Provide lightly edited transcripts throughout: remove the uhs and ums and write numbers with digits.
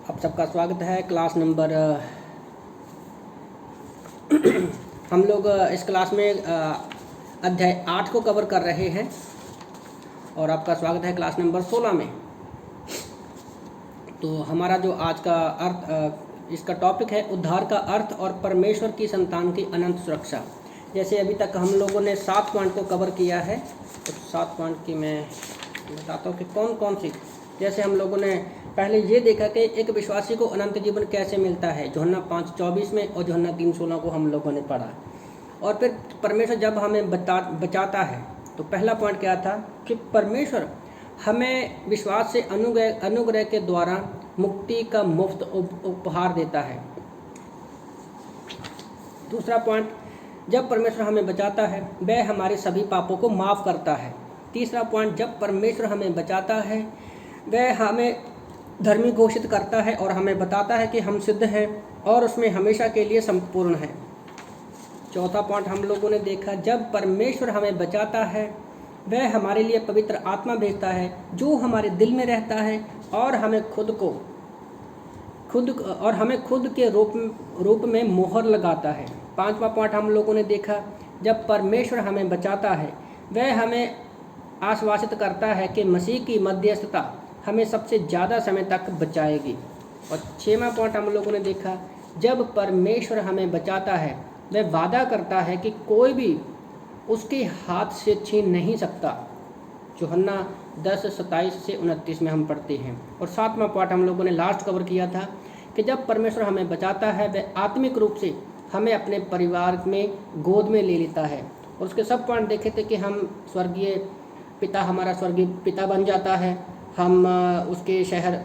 आप सबका स्वागत है क्लास नंबर हम लोग इस क्लास में अध्याय 8 को कवर कर रहे हैं और आपका स्वागत है क्लास नंबर 16 में। तो हमारा जो आज का इसका टॉपिक है उद्धार का अर्थ और परमेश्वर की संतान की अनंत सुरक्षा। जैसे अभी तक हम लोगों ने 7 पॉइंट को कवर किया है, तो 7 पॉइंट की मैं बताता हूँ कि कौन कौन सी। जैसे हम लोगों ने पहले ये देखा कि एक विश्वासी को अनंत जीवन कैसे मिलता है, यूहन्ना 5:24 में, और यूहन्ना 3:16 को हम लोगों ने पढ़ा। और फिर परमेश्वर जब हमें बचाता है, तो पहला पॉइंट क्या था कि परमेश्वर हमें विश्वास से अनुग्रह के द्वारा मुक्ति का मुफ्त उपहार देता है। दूसरा पॉइंट, जब परमेश्वर हमें बचाता है वह हमारे सभी पापों को माफ़ करता है। तीसरा पॉइंट, जब परमेश्वर हमें बचाता है वह हमें धर्मी घोषित करता है और हमें बताता है कि हम सिद्ध हैं और उसमें हमेशा के लिए संपूर्ण है। चौथा पॉइंट हम लोगों ने देखा, जब परमेश्वर हमें बचाता है वह हमारे लिए पवित्र आत्मा भेजता है जो हमारे दिल में रहता है और हमें खुद के रूप में मोहर लगाता है। पांचवा पॉइंट हम लोगों ने देखा, जब परमेश्वर हमें बचाता है वह हमें आश्वासित करता है कि मसीह की मध्यस्थता हमें सबसे ज़्यादा समय तक बचाएगी। और 6वां पॉइंट हम लोगों ने देखा, जब परमेश्वर हमें बचाता है वह वादा करता है कि कोई भी उसके हाथ से छीन नहीं सकता। यूहन्ना 10:27-29 में हम पढ़ते हैं। और 7वां पॉइंट हम लोगों ने लास्ट कवर किया था कि जब परमेश्वर हमें बचाता है वह आत्मिक रूप से हमें अपने परिवार में गोद में ले लेता है। और उसके सब पॉइंट देखे थे कि हम स्वर्गीय पिता, हमारा स्वर्गीय पिता बन जाता है, हम उसके शहर,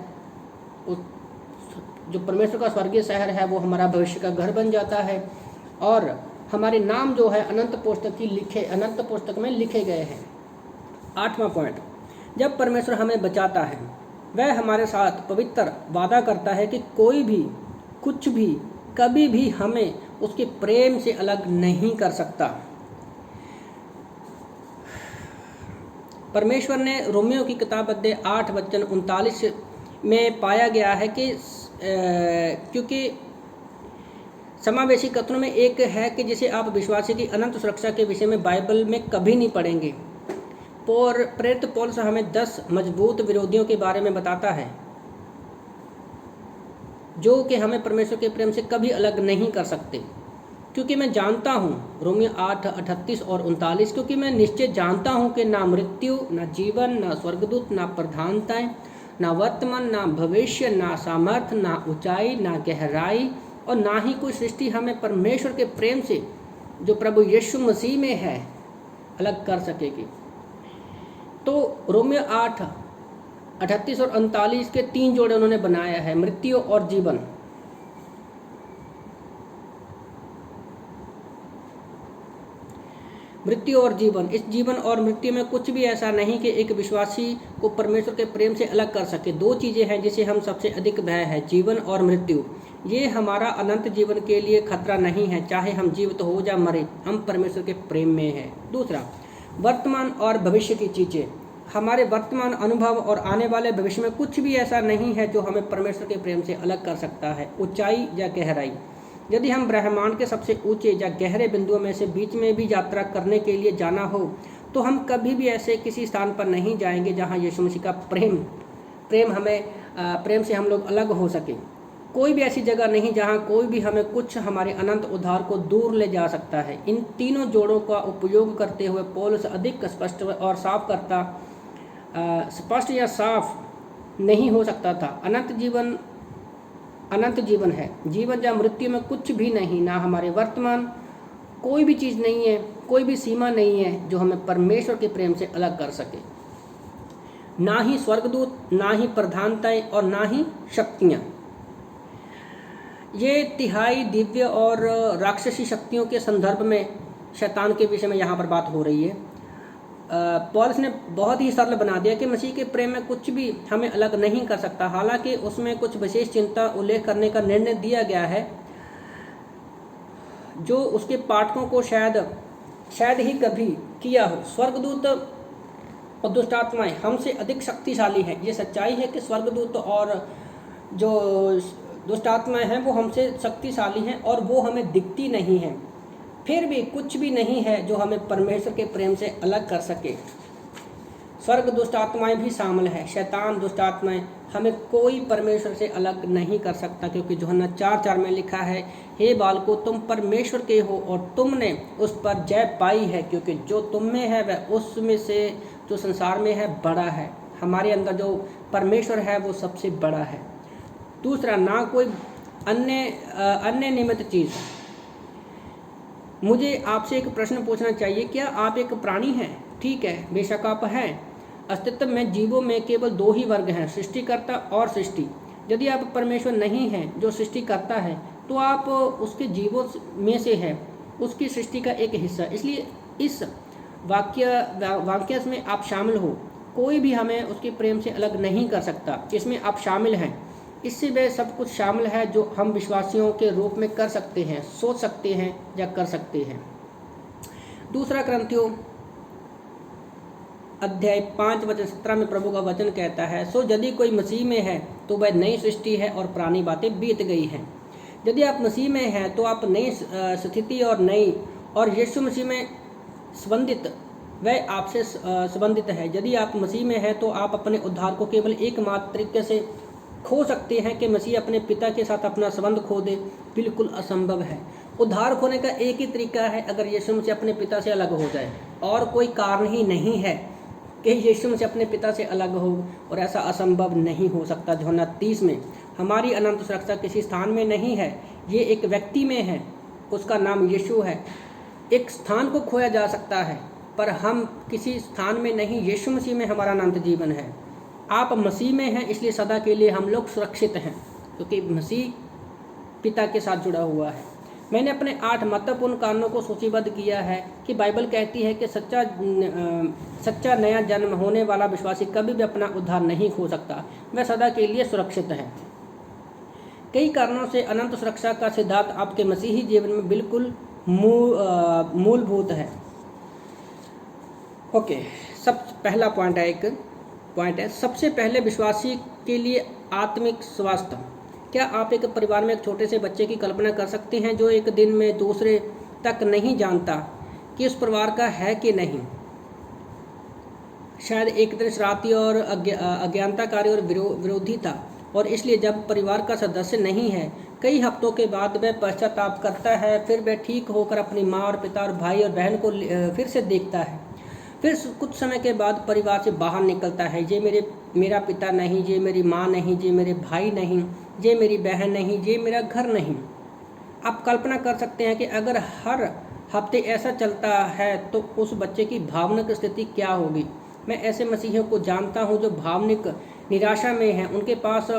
जो परमेश्वर का स्वर्गीय शहर है वो हमारा भविष्य का घर बन जाता है, और हमारे नाम जो है अनंत पुस्तक में लिखे गए हैं। 8वां पॉइंट, जब परमेश्वर हमें बचाता है वह हमारे साथ पवित्र वादा करता है कि कोई भी कुछ भी कभी भी हमें उसके प्रेम से अलग नहीं कर सकता। परमेश्वर ने रोमियो की किताब अध्याय 8:39 में पाया गया है कि क्योंकि समावेशी कथनों में एक है कि जिसे आप विश्वासी की अनंत सुरक्षा के विषय में बाइबल में कभी नहीं पढ़ेंगे। प्रेरित पौलुस हमें 10 मजबूत विरोधियों के बारे में बताता है जो कि हमें परमेश्वर के प्रेम से कभी अलग नहीं कर सकते। क्योंकि मैं जानता हूँ, रोमियो 8:38 और 39, क्योंकि मैं निश्चय जानता हूँ कि ना मृत्यु, ना जीवन, ना स्वर्गदूत, ना प्रधानताएं, ना वर्तमान, ना भविष्य, ना सामर्थ, ना ऊंचाई, ना गहराई और ना ही कोई सृष्टि हमें परमेश्वर के प्रेम से जो प्रभु यीशु मसीह में है अलग कर सकेगी। तो रोमियो 8:38 और 39 के 3 जोड़े उन्होंने बनाया है, मृत्यु और जीवन। मृत्यु और जीवन, इस जीवन और मृत्यु में कुछ भी ऐसा नहीं कि एक विश्वासी को परमेश्वर के प्रेम से अलग कर सके। 2 चीज़ें हैं जिसे हम सबसे अधिक भय है, जीवन और मृत्यु। ये हमारा अनंत जीवन के लिए खतरा नहीं है, चाहे हम जीवित हो या मरे, हम परमेश्वर के प्रेम में हैं। दूसरा, वर्तमान और भविष्य की चीज़ें, हमारे वर्तमान अनुभव और आने वाले भविष्य में कुछ भी ऐसा नहीं है जो हमें परमेश्वर के प्रेम से अलग कर सकता है। ऊंचाई या गहराई, यदि हम ब्रह्मांड के सबसे ऊंचे या गहरे बिंदुओं में से बीच में भी यात्रा करने के लिए जाना हो तो हम कभी भी ऐसे किसी स्थान पर नहीं जाएंगे जहां यीशु मसीह का प्रेम से हम लोग अलग हो सके। कोई भी ऐसी जगह नहीं जहां कोई भी हमें कुछ हमारे अनंत उद्धार को दूर ले जा सकता है। इन तीनों जोड़ों का उपयोग करते हुए पौलुस अधिक स्पष्ट और स्पष्ट या साफ नहीं हो सकता था। अनंत जीवन है, जीवन या मृत्यु में कुछ भी नहीं, ना हमारे वर्तमान कोई भी चीज़ नहीं है, कोई भी सीमा नहीं है जो हमें परमेश्वर के प्रेम से अलग कर सके। ना ही स्वर्गदूत, ना ही प्रधानताएं और ना ही शक्तियाँ। ये तिहाई दिव्य और राक्षसी शक्तियों के संदर्भ में शैतान के विषय में यहाँ पर बात हो रही है। पौलुस ने बहुत ही सरल बना दिया कि मसीह के प्रेम में कुछ भी हमें अलग नहीं कर सकता। हालांकि उसमें कुछ विशेष चिंता उल्लेख करने का निर्णय दिया गया है जो उसके पाठकों को शायद ही कभी किया हो। स्वर्गदूत और दुष्ट आत्माएं हमसे अधिक शक्तिशाली हैं। ये सच्चाई है कि स्वर्गदूत और जो दुष्ट आत्माएं हैं वो हमसे शक्तिशाली हैं और वो हमें दिखती नहीं हैं, फिर भी कुछ भी नहीं है जो हमें परमेश्वर के प्रेम से अलग कर सके। स्वर्ग दुष्ट आत्माएं भी शामिल है, शैतान दुष्ट आत्माएं, हमें कोई परमेश्वर से अलग नहीं कर सकता, क्योंकि यूहन्ना 4:4 में लिखा है, हे बालकों तुम परमेश्वर के हो और तुमने उस पर जय पाई है, क्योंकि जो तुम में है वह उसमें से जो संसार में है बड़ा है। हमारे अंदर जो परमेश्वर है वो सबसे बड़ा है। दूसरा, ना कोई अन्य निमित्त चीज़। मुझे आपसे एक प्रश्न पूछना चाहिए, क्या आप एक प्राणी हैं? ठीक है, बेशक आप हैं। अस्तित्व में जीवों में केवल 2 ही वर्ग हैं, सृष्टिकर्ता और सृष्टि। यदि आप परमेश्वर नहीं हैं जो सृष्टि करता है, तो आप उसके जीवों में से हैं, उसकी सृष्टि का एक हिस्सा। इसलिए इस वाक्य में आप शामिल हो, कोई भी हमें उसके प्रेम से अलग नहीं कर सकता। इसमें आप शामिल हैं, इससे वह सब कुछ शामिल है जो हम विश्वासियों के रूप में कर सकते हैं, सोच सकते हैं या कर सकते हैं। दूसरा ग्रंथियों अध्याय 5:17 में प्रभु का वचन कहता है, सो यदि कोई मसीह में है तो वह नई सृष्टि है और पुरानी बातें बीत गई हैं। यदि आप मसीह में हैं तो आप नई स्थिति और यीशु मसीह में संबंधित, वह आपसे संबंधित है। यदि आप मसीह में हैं तो आप अपने उद्धार को केवल एकमात्र तरीके से खो सकते हैं कि मसीह अपने पिता के साथ अपना संबंध खो दे। बिल्कुल असंभव है। उद्धार खोने का एक ही तरीका है, अगर यीशु मसीह अपने पिता से अलग हो जाए, और कोई कारण ही नहीं है कि यीशु मसीह अपने पिता से अलग हो, और ऐसा असंभव नहीं हो सकता। यूहन्ना 30 में हमारी अनंत सुरक्षा किसी स्थान में नहीं है, ये एक व्यक्ति में है, उसका नाम यीशु है। एक स्थान को खोया जा सकता है पर हम किसी स्थान में नहीं, यीशु मसीह में हमारा अनंत जीवन है। आप मसीह में हैं, इसलिए सदा के लिए हम लोग सुरक्षित हैं, क्योंकि मसीह पिता के साथ जुड़ा हुआ है। मैंने अपने 8 महत्वपूर्ण कारणों को सूचीबद्ध किया है कि बाइबल कहती है कि सच्चा नया जन्म होने वाला विश्वासी कभी भी अपना उद्धार नहीं खो सकता, वह सदा के लिए सुरक्षित है। कई कारणों से अनंत सुरक्षा का सिद्धांत आपके मसीही जीवन में बिल्कुल मूलभूत है। ओके, सब पहला पॉइंट है सबसे पहले विश्वासी के लिए आत्मिक स्वास्थ्य। क्या आप एक परिवार में एक छोटे से बच्चे की कल्पना कर सकते हैं जो एक दिन में दूसरे तक नहीं जानता कि उस परिवार का है कि नहीं? शायद एक दिन शरारती और अज्ञानताकारी और विरोधी था, और इसलिए जब परिवार का सदस्य नहीं है, कई हफ्तों के बाद वह पश्चाताप करता है। फिर वह ठीक होकर अपनी माँ और पिता और भाई और बहन को फिर से देखता है। फिर कुछ समय के बाद परिवार से बाहर निकलता है, ये मेरा पिता नहीं, ये मेरी माँ नहीं, ये मेरे भाई नहीं, ये मेरी बहन नहीं, ये मेरा घर नहीं। आप कल्पना कर सकते हैं कि अगर हर हफ्ते ऐसा चलता है तो उस बच्चे की भावनिक स्थिति क्या होगी। मैं ऐसे मसीहियों को जानता हूँ जो भावनिक निराशा में हैं, उनके पास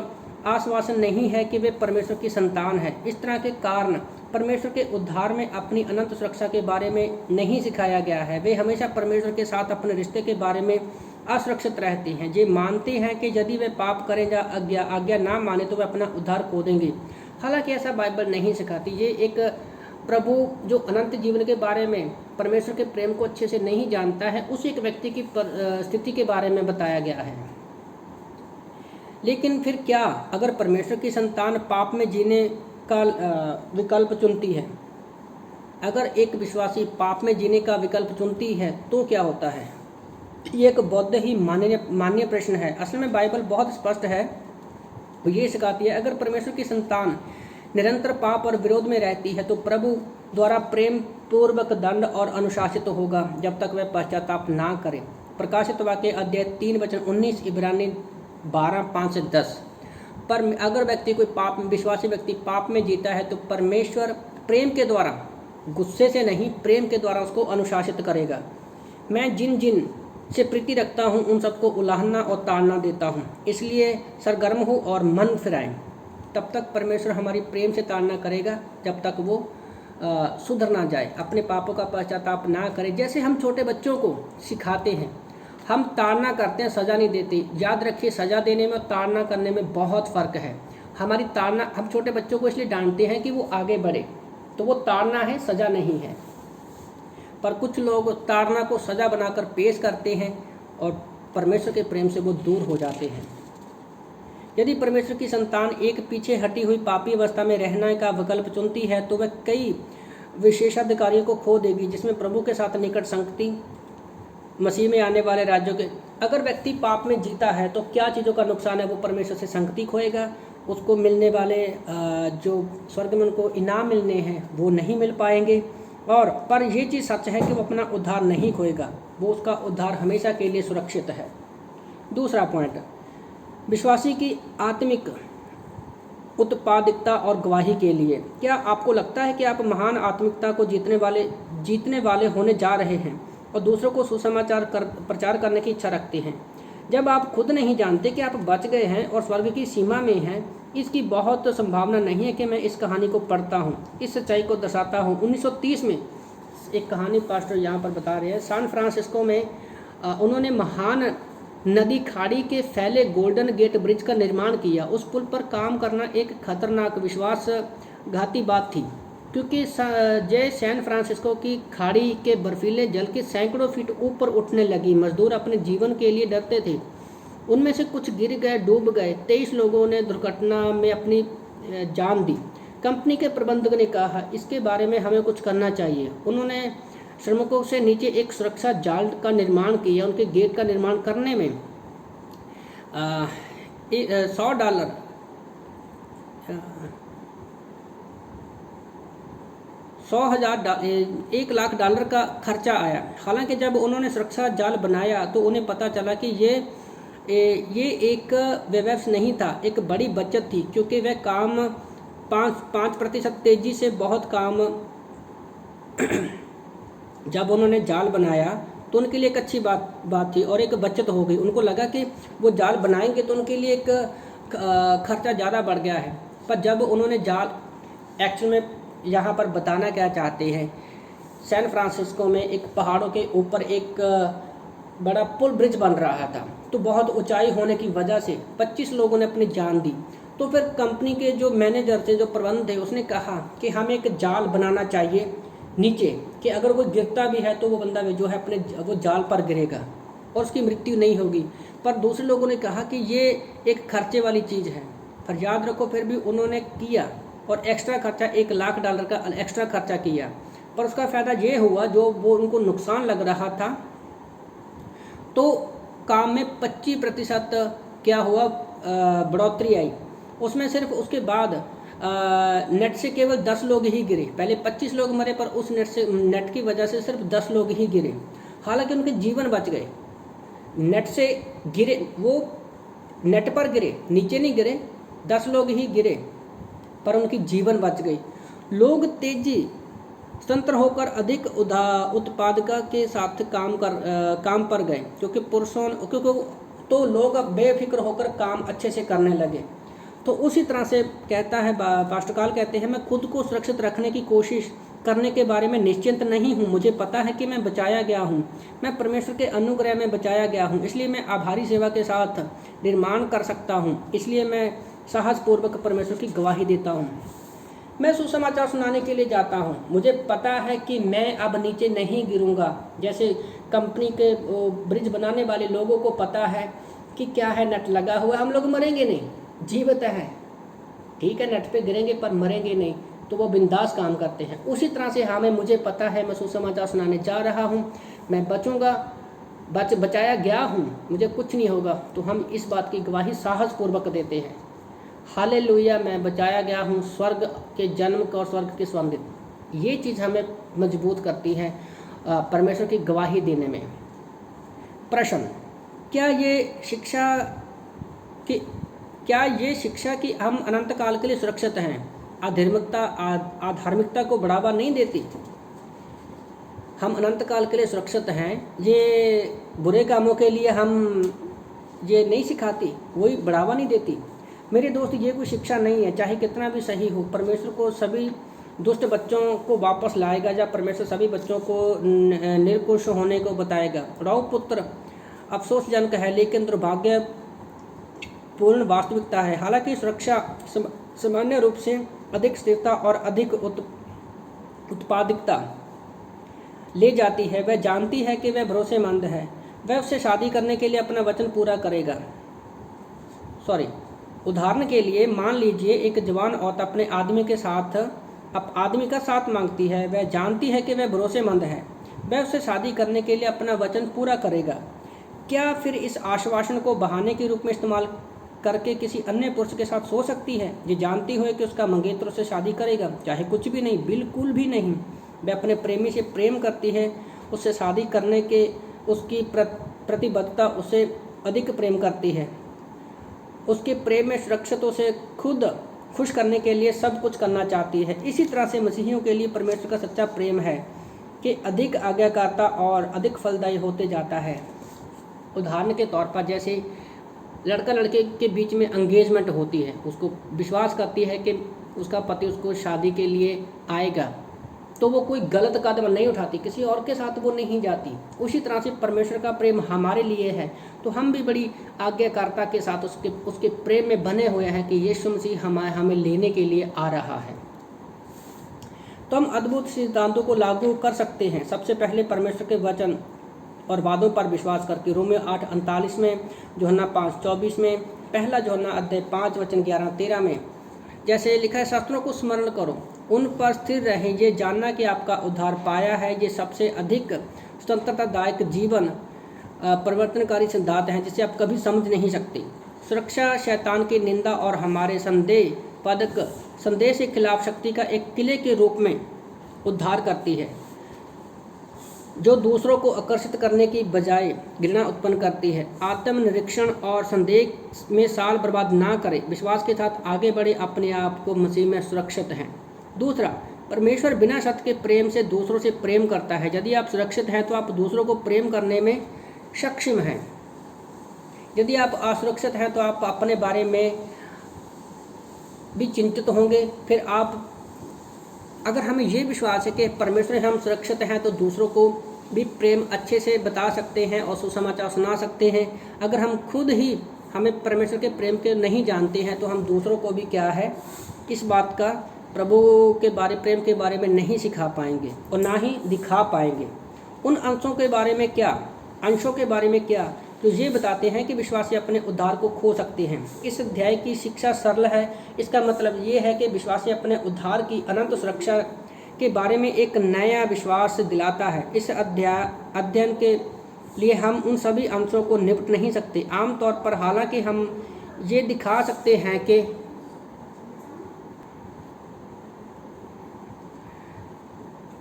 आश्वासन नहीं है कि वे परमेश्वर की संतान है। इस तरह के कारण परमेश्वर के उद्धार में अपनी अनंत सुरक्षा के बारे में नहीं सिखाया गया है। वे हमेशा परमेश्वर के साथ अपने रिश्ते के बारे में असुरक्षित रहते हैं। ये मानते हैं कि यदि वे पाप करें या आज्ञा ना माने तो वे अपना उद्धार खो देंगे। हालांकि ऐसा बाइबल नहीं सिखाती। ये एक प्रभु जो अनंत जीवन के बारे में परमेश्वर के प्रेम को अच्छे से नहीं जानता है, उस एक व्यक्ति की स्थिति के बारे में बताया गया है। लेकिन फिर क्या अगर परमेश्वर की संतान पाप में जीने का विकल्प चुनती है? अगर एक विश्वासी पाप में जीने का विकल्प चुनती है तो क्या होता है? ये एक बौद्ध ही मान्य प्रश्न है। असल में बाइबल बहुत स्पष्ट है, वो ये सिखाती है अगर परमेश्वर की संतान निरंतर पाप और विरोध में रहती है तो प्रभु द्वारा प्रेम पूर्वक दंड और अनुशासित होगा जब तक वह पश्चाताप ना करे। प्रकाशित वाक्य अध्याय 3:19, इब्रानी 12:5-10। पर अगर विश्वासी व्यक्ति पाप में जीता है तो परमेश्वर प्रेम के द्वारा, गुस्से से नहीं, प्रेम के द्वारा उसको अनुशासित करेगा। मैं जिन से प्रीति रखता हूँ उन सबको उलाहना और ताड़ना देता हूँ, इसलिए सरगर्म हो और मन फिराएं। तब तक परमेश्वर हमारी प्रेम से ताड़ना करेगा जब तक वो सुधर ना जाए, अपने पापों का पश्चाताप ना करे। जैसे हम छोटे बच्चों को सिखाते हैं, हम ताड़ना करते हैं, सज़ा नहीं देते। याद रखिए, सज़ा देने में और ताड़ना करने में बहुत फ़र्क है। हमारी ताड़ना, हम छोटे बच्चों को इसलिए डांटते हैं कि वो आगे बढ़े, तो वो ताड़ना है, सज़ा नहीं है। पर कुछ लोग ताड़ना को सज़ा बनाकर पेश करते हैं और परमेश्वर के प्रेम से वो दूर हो जाते हैं। यदि परमेश्वर की संतान एक पीछे हटी हुई पापी अवस्था में रहने का विकल्प चुनती है तो वह कई विशेषाधिकारियों को खो देगी, जिसमें प्रभु के साथ निकट संगति, मसीह में आने वाले राज्यों के। अगर व्यक्ति पाप में जीता है तो क्या चीज़ों का नुकसान है? वो परमेश्वर से संगति खोएगा, उसको मिलने वाले जो स्वर्ग में उनको इनाम मिलने हैं वो नहीं मिल पाएंगे। और पर ये चीज़ सच है कि वो अपना उद्धार नहीं खोएगा, वो उसका उद्धार हमेशा के लिए सुरक्षित है। दूसरा पॉइंट, विश्वासी की आत्मिक उत्पादकता और गवाही के लिए। क्या आपको लगता है कि आप महान आत्मिकता को जीतने वाले होने जा रहे हैं और दूसरों को सुसमाचार प्रचार करने की इच्छा रखते हैं? जब आप खुद नहीं जानते कि आप बच गए हैं और स्वर्ग की सीमा में हैं, इसकी बहुत संभावना नहीं है कि मैं इस कहानी को पढ़ता हूँ, इस सच्चाई को दर्शाता हूँ। 1930 में एक कहानी पास्टर यहाँ पर बता रहे हैं, सैन फ्रांसिस्को में उन्होंने महान नदी खाड़ी के फैले गोल्डन गेट ब्रिज का निर्माण किया। उस पुल पर काम करना एक खतरनाक विश्वासघाती बात थी, क्योंकि सैन फ्रांसिस्को की खाड़ी के बर्फीले जल के सैकड़ों फीट ऊपर उठने लगी। मजदूर अपने जीवन के लिए डरते थे, उनमें से कुछ गिर गए, डूब गए। 23 लोगों ने दुर्घटना में अपनी जान दी। कंपनी के प्रबंधक ने कहा, इसके बारे में हमें कुछ करना चाहिए। उन्होंने श्रमिकों से नीचे एक सुरक्षा जाल का निर्माण किया। उनके गेट का निर्माण करने में $100 $1 लाख का खर्चा आया। हालांकि जब उन्होंने सुरक्षा जाल बनाया तो उन्हें पता चला कि ये एक व्यवसाय नहीं था, एक बड़ी बचत थी, क्योंकि वह काम 5% तेजी से बहुत काम जब उन्होंने जाल बनाया तो उनके लिए एक अच्छी बात थी और एक बचत हो गई। उनको लगा कि वो जाल बनाएंगे तो उनके लिए एक खर्चा ज़्यादा बढ़ गया है। पर जब उन्होंने जाल एक्चुअल में यहाँ पर बताना क्या चाहते हैं, सैन फ्रांसिस्को में एक पहाड़ों के ऊपर एक बड़ा पुल ब्रिज बन रहा था, तो बहुत ऊंचाई होने की वजह से 25 लोगों ने अपनी जान दी। तो फिर कंपनी के जो मैनेजर थे, जो प्रबंध थे, उसने कहा कि हमें एक जाल बनाना चाहिए नीचे, कि अगर कोई गिरता भी है तो वो बंदा जो है अपने वो जाल पर गिरेगा और उसकी मृत्यु नहीं होगी। पर दूसरे लोगों ने कहा कि ये एक खर्चे वाली चीज़ है। पर याद रखो, फिर भी उन्होंने किया और एक्स्ट्रा खर्चा $1 लाख का एक्स्ट्रा खर्चा किया। पर उसका फ़ायदा ये हुआ, जो वो उनको नुकसान लग रहा था, तो काम में 25% क्या हुआ, बढ़ोतरी आई। उसमें सिर्फ उसके बाद नेट से केवल 10 लोग ही गिरे। पहले 25 लोग मरे, पर उस नेट की वजह से सिर्फ 10 लोग ही गिरे। हालांकि उनके जीवन बच गए। नेट से गिरे, वो नेट पर गिरे, नीचे नहीं गिरे, 10 लोग ही गिरे, पर उनकी जीवन बच गई। लोग तेजी स्वतंत्र होकर अधिक उत्पादकता के साथ काम पर गए, क्योंकि तो लोग अब बेफिक्र होकर काम अच्छे से करने लगे। तो उसी तरह से कहता है पास्टर काल कहते हैं, मैं खुद को सुरक्षित रखने की कोशिश करने के बारे में निश्चिंत नहीं हूँ। मुझे पता है कि मैं बचाया गया हूँ, मैं परमेश्वर के अनुग्रह में बचाया गया हूँ, इसलिए मैं आभारी सेवा के साथ निर्माण कर सकता हूँ। इसलिए मैं साहसपूर्वक परमेश्वर की गवाही देता हूँ। मैं सुसमाचार सुनाने के लिए जाता हूँ। मुझे पता है कि मैं अब नीचे नहीं गिरूंगा। जैसे कंपनी के ब्रिज बनाने वाले लोगों को पता है कि क्या है, नेट लगा हुआ, हम लोग मरेंगे नहीं, जीवित है, ठीक है, नेट पे गिरेंगे पर मरेंगे नहीं, तो वो बिंदास काम करते हैं। उसी तरह से हमें, मुझे पता है मैं सुसमाचार सुनाने जा रहा हूँ, मैं बचूंगा, बचाया गया हूँ, मुझे कुछ नहीं होगा, तो हम इस बात की गवाही साहसपूर्वक देते हैं। हालेलुया, मैं बचाया गया हूँ, स्वर्ग के जन्म और स्वर्ग के स्वागत। ये चीज़ हमें मजबूत करती है परमेश्वर की गवाही देने में। प्रश्न, क्या ये शिक्षा कि हम अनंत काल के लिए सुरक्षित हैं आधार्मिकता को बढ़ावा नहीं देती? हम अनंत काल के लिए सुरक्षित हैं, ये बुरे कामों के लिए हम ये नहीं सिखाती, वही बढ़ावा नहीं देती। मेरे दोस्त, ये कोई शिक्षा नहीं है, चाहे कितना भी सही हो। परमेश्वर को सभी दुष्ट बच्चों को वापस लाएगा, जब परमेश्वर सभी बच्चों को निर्दोष होने को बताएगा। राव पुत्र अफसोसजनक है, लेकिन दुर्भाग्यपूर्ण वास्तविकता है। हालांकि सुरक्षा सामान्य रूप से अधिक स्थिरता और अधिक उत्पादकता ले जाती है। वह जानती है कि वह भरोसेमंद है, वह उससे शादी करने के लिए अपना वचन पूरा करेगा। उदाहरण के लिए मान लीजिए एक जवान औरत अपने आदमी का साथ मांगती है। वह जानती है कि वह भरोसेमंद है, वह उससे शादी करने के लिए अपना वचन पूरा करेगा। क्या फिर इस आश्वासन को बहाने के रूप में इस्तेमाल करके किसी अन्य पुरुष के साथ सो सकती है, ये जानती हुए कि उसका मंगेतर उससे शादी करेगा? चाहे कुछ भी नहीं, बिल्कुल भी नहीं। वह अपने प्रेमी से प्रेम करती है, उससे शादी करने के उसकी प्रतिबद्धता उससे अधिक प्रेम करती है। उसके प्रेम में सुरक्षित उसे खुद खुश करने के लिए सब कुछ करना चाहती है। इसी तरह से मसीहियों के लिए परमेश्वर का सच्चा प्रेम है कि अधिक आज्ञाकारिता और अधिक फलदायी होते जाता है। उदाहरण के तौर पर जैसे लड़का लड़के के बीच में एंगेजमेंट होती है, उसको विश्वास करती है कि उसका पति उसको शादी के लिए आएगा, तो वो कोई गलत कदम नहीं उठाती, किसी और के साथ वो नहीं जाती। उसी तरह से परमेश्वर का प्रेम हमारे लिए है, तो हम भी बड़ी आज्ञाकारिता के साथ उसके प्रेम में बने हुए हैं कि यीशु मसीह हमें लेने के लिए आ रहा है। तो हम अद्भुत सिद्धांतों को लागू कर सकते हैं। सबसे पहले परमेश्वर के वचन और वादों पर विश्वास करके रोमियो 8:39 में, यूहन्ना 5:24 में, पहला यूहन्ना अध्याय 5 वचन 11-13 में जैसे लिखा है, शास्त्रों को स्मरण करो, उन पर स्थिर रहें, ये जानना कि आपका उद्धार पाया है। ये सबसे अधिक स्वतंत्रतादायक जीवन परिवर्तनकारी सिद्धांत हैं जिसे आप कभी समझ नहीं सकते। सुरक्षा शैतान की निंदा और हमारे संदेह के खिलाफ शक्ति का एक किले के रूप में उद्धार करती है, जो दूसरों को आकर्षित करने की बजाय घृणा उत्पन्न करती है। आत्मनिरीक्षण और संदेह में साल बर्बाद ना करें, विश्वास के साथ आगे बढ़े, अपने आप को मसीह में सुरक्षित हैं। दूसरा, परमेश्वर बिना शर्त के प्रेम से दूसरों से प्रेम करता है। यदि आप सुरक्षित हैं तो आप दूसरों को प्रेम करने में सक्षम हैं। यदि आप असुरक्षित हैं तो आप अपने बारे में भी चिंतित होंगे। फिर अगर हमें ये विश्वास है कि परमेश्वर हम सुरक्षित हैं, तो दूसरों को भी प्रेम अच्छे से बता सकते हैं और सुसमाचार सुना सकते हैं। अगर हम खुद ही हमें परमेश्वर के प्रेम के नहीं जानते हैं, तो हम दूसरों को भी क्या है, इस बात का प्रभु के प्रेम के बारे में नहीं सिखा पाएंगे और ना ही दिखा पाएंगे। उन अंशों के बारे में क्या तो ये बताते हैं कि विश्वासी अपने उद्धार को खो सकते हैं। इस अध्याय की शिक्षा सरल है। इसका मतलब ये है कि विश्वासी अपने उद्धार की अनंत सुरक्षा के बारे में एक नया विश्वास दिलाता है। इस अध्ययन के लिए हम उन सभी अंशों को निपट नहीं सकते आमतौर पर, हालांकि हम ये दिखा सकते हैं कि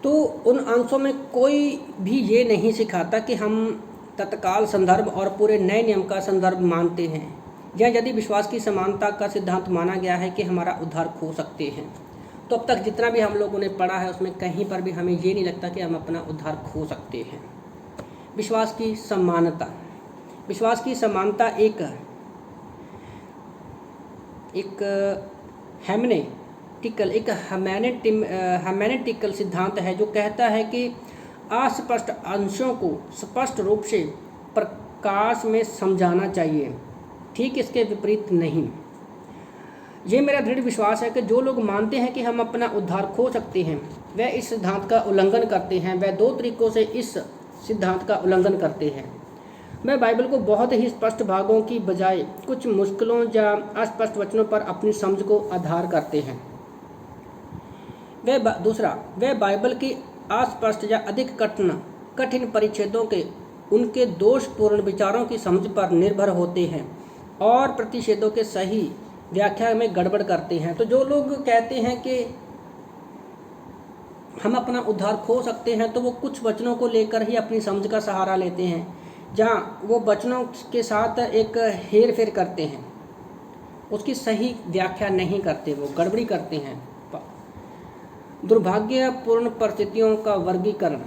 तो उन अंशों में कोई भी ये नहीं सिखाता कि हम तत्काल संदर्भ और पूरे नए नियम का संदर्भ मानते हैं, या यदि विश्वास की समानता का सिद्धांत माना गया है कि हमारा उद्धार खो सकते हैं। तो अब तक जितना भी हम लोगों ने पढ़ा है उसमें कहीं पर भी हमें ये नहीं लगता कि हम अपना उद्धार खो सकते हैं। विश्वास की समानता हैमेनेटिकल सिद्धांत है जो कहता है कि अस्पष्ट अंशों को स्पष्ट रूप से प्रकाश में समझाना चाहिए, ठीक इसके विपरीत नहीं। ये मेरा दृढ़ विश्वास है कि जो लोग मानते हैं कि हम अपना उद्धार खो सकते हैं, वह इस सिद्धांत का उल्लंघन करते हैं। वह दो तरीकों से इस सिद्धांत का उल्लंघन करते हैं। मैं बाइबल को बहुत ही स्पष्ट भागों की बजाय कुछ मुश्किलों या अस्पष्ट वचनों पर अपनी समझ को आधार करते हैं। वह बाइबल की अस्पष्ट या अधिक कठिन परिच्छेदों के उनके दोषपूर्ण विचारों की समझ पर निर्भर होते हैं और प्रतिषेधों के सही व्याख्या में गड़बड़ करते हैं। तो जो लोग कहते हैं कि हम अपना उद्धार खो सकते हैं, तो वो कुछ वचनों को लेकर ही अपनी समझ का सहारा लेते हैं, जहाँ वो वचनों के साथ एक हेर फेर करते हैं, उसकी सही व्याख्या नहीं करते, वो गड़बड़ी करते हैं। दुर्भाग्यपूर्ण परिस्थितियों का वर्गीकरण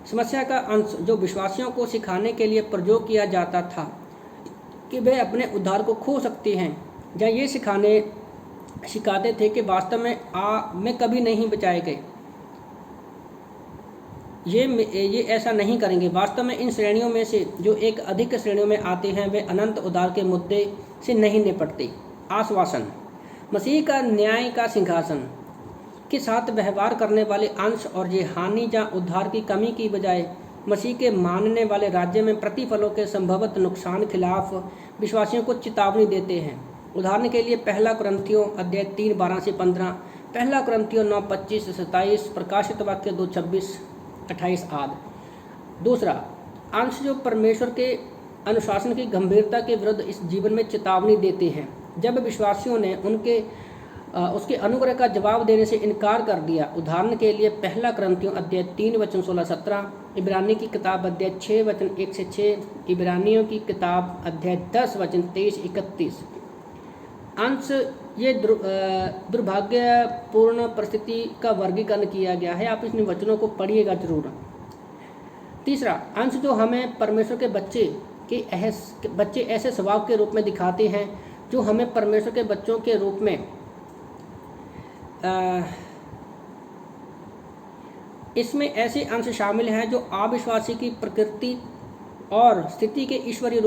समस्या का अंश जो विश्वासियों को सिखाने के लिए प्रयोग किया जाता था कि वे अपने उद्धार को खो सकते हैं, या ये सिखाते थे कि वास्तव में कभी नहीं बचाए गए, ये ऐसा नहीं करेंगे। वास्तव में इन श्रेणियों में से जो एक अधिक श्रेणियों में आते हैं, वे अनंत उद्धार के मुद्दे से नहीं निपटते। आश्वासन मसीह का न्याय का सिंहासन के साथ व्यवहार करने वाले अंश और ये हानि या उद्धार की कमी की बजाय मसीह के मानने वाले राज्य में प्रतिफलों के संभवत नुकसान खिलाफ विश्वासियों को चेतावनी देते हैं। उदाहरण के लिए पहला कुरिन्थियों अध्याय 3 12 से 15, पहला कुरिन्थियों 9 25 से 27, प्रकाशित वाक्य 2 26 28 आदि। दूसरा अंश जो परमेश्वर के अनुशासन की गंभीरता के विरुद्ध इस जीवन में चेतावनी देते हैं। जब विश्वासियों ने उसके अनुग्रह का जवाब देने से इनकार कर दिया, उदाहरण के लिए पहला कुरिन्थियों अध्याय 3 वचन 16 17, इब्रानी की किताब अध्याय 6 वचन 1 से 6, इब्रानियों की किताब अध्याय 10 वचन 23 31। अंश ये दुर्भाग्यपूर्ण परिस्थिति का वर्गीकरण किया गया है। आप इन वचनों को पढ़िएगा जरूर। तीसरा अंश जो हमें परमेश्वर के बच्चे ऐसे स्वभाव के रूप में दिखाते हैं जो हमें परमेश्वर के बच्चों के रूप में इसमें ऐसे अंश शामिल हैं जो अविश्वासी की प्रकृति और स्थिति के ईश्वरीय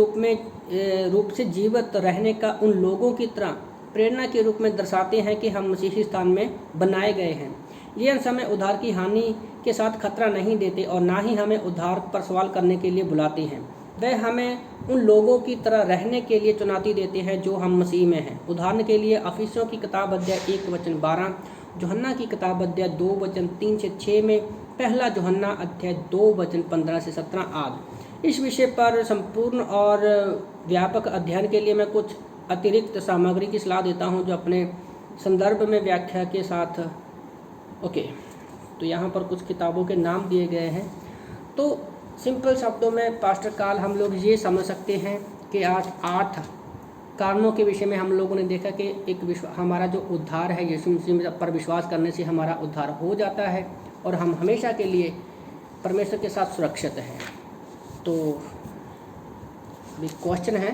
रूप से जीवित रहने का उन लोगों की तरह प्रेरणा के रूप में दर्शाते हैं कि हम मसीही स्थान में बनाए गए हैं। ये अंश हमें उद्धार की हानि के साथ खतरा नहीं देते और ना ही हमें उद्धार पर सवाल करने के लिए बुलाते हैं। वह हमें उन लोगों की तरह रहने के लिए चुनौती देते हैं जो हम मसीह में हैं। उदाहरण के लिए अफिसियों की किताब अध्याय 1 वचन 12, यूहन्ना की किताब अध्याय 2 वचन 3 से 6 में, पहला यूहन्ना अध्याय 2 वचन 15 से 17 आदि। इस विषय पर संपूर्ण और व्यापक अध्ययन के लिए मैं कुछ अतिरिक्त सामग्री की सलाह देता हूं जो अपने संदर्भ में व्याख्या के साथ तो यहाँ पर कुछ किताबों के नाम दिए गए हैं। तो सिंपल शब्दों में पास्टर काल हम लोग ये समझ सकते हैं कि आज 8 कारणों के विषय में हम लोगों ने देखा कि हमारा जो उद्धार है यीशु मसीह पर विश्वास करने से हमारा उद्धार हो जाता है और हम हमेशा के लिए परमेश्वर के साथ सुरक्षित हैं। तो अभी क्वेश्चन है,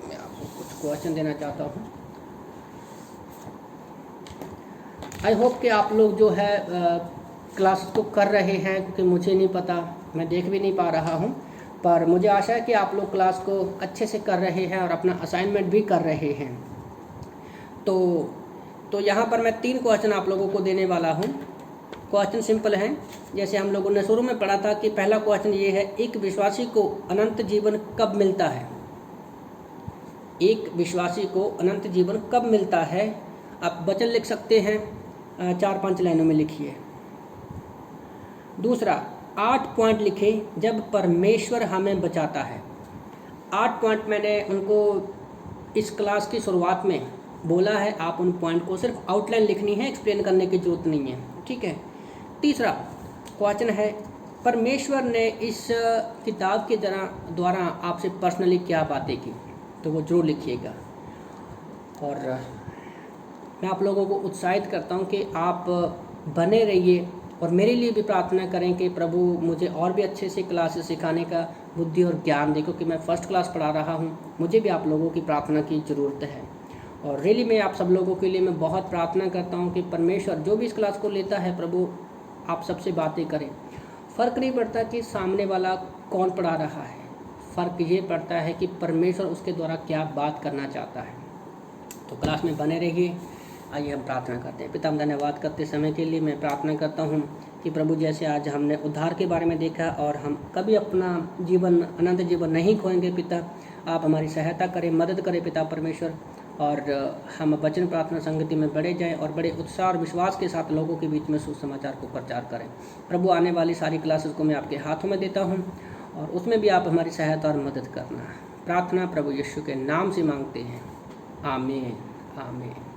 मैं आपको कुछ क्वेश्चन देना चाहता हूँ। आई होप कि आप लोग जो है क्लास को कर रहे हैं, क्योंकि मुझे नहीं पता, मैं देख भी नहीं पा रहा हूँ, पर मुझे आशा है कि आप लोग क्लास को अच्छे से कर रहे हैं और अपना असाइनमेंट भी कर रहे हैं। तो यहाँ पर मैं 3 क्वेश्चन आप लोगों को देने वाला हूँ। क्वेश्चन सिंपल हैं, जैसे हम लोगों ने शुरू में पढ़ा था कि पहला क्वेश्चन ये है, एक विश्वासी को अनंत जीवन कब मिलता है? एक विश्वासी को अनंत जीवन कब मिलता है? आप वचन लिख सकते हैं, 4-5 लाइनों में लिखिए। दूसरा 8 पॉइंट लिखें जब परमेश्वर हमें बचाता है। 8 पॉइंट मैंने उनको इस क्लास की शुरुआत में बोला है, आप उन पॉइंट को सिर्फ आउटलाइन लिखनी है, एक्सप्लेन करने की जरूरत नहीं है, ठीक है। तीसरा क्वेश्चन है, परमेश्वर ने इस किताब के द्वारा आपसे पर्सनली क्या बातें की? तो वो जरूर लिखिएगा। और मैं आप लोगों को उत्साहित करता हूँ कि आप बने रहिए और मेरे लिए भी प्रार्थना करें कि प्रभु मुझे और भी अच्छे से क्लासेस सिखाने का बुद्धि और ज्ञान दे, क्योंकि मैं फर्स्ट क्लास पढ़ा रहा हूँ। मुझे भी आप लोगों की प्रार्थना की ज़रूरत है और रियली मैं आप सब लोगों के लिए मैं बहुत प्रार्थना करता हूँ कि परमेश्वर जो भी इस क्लास को लेता है, प्रभु आप सबसे बातें करें। फ़र्क नहीं पड़ता कि सामने वाला कौन पढ़ा रहा है, फ़र्क ये पड़ता है कि परमेश्वर उसके द्वारा क्या बात करना चाहता है। तो क्लास में बने रहिए। आइए हम प्रार्थना करते हैं। पिता, हम धन्यवाद करते समय के लिए मैं प्रार्थना करता हूँ कि प्रभु जैसे आज हमने उद्धार के बारे में देखा और हम कभी अपना जीवन अनंत जीवन नहीं खोएंगे, पिता आप हमारी सहायता करें, मदद करें पिता परमेश्वर, और हम वचन प्रार्थना संगति में बढ़े जाएं और बड़े उत्साह और विश्वास के साथ लोगों के बीच में सुसमाचार को प्रचार करें। प्रभु आने वाली सारी क्लासेस को मैं आपके हाथों में देता हूँ और उसमें भी आप हमारी सहायता और मदद करना। प्रार्थना प्रभु यीशु के नाम से मांगते हैं, आमीन आमीन।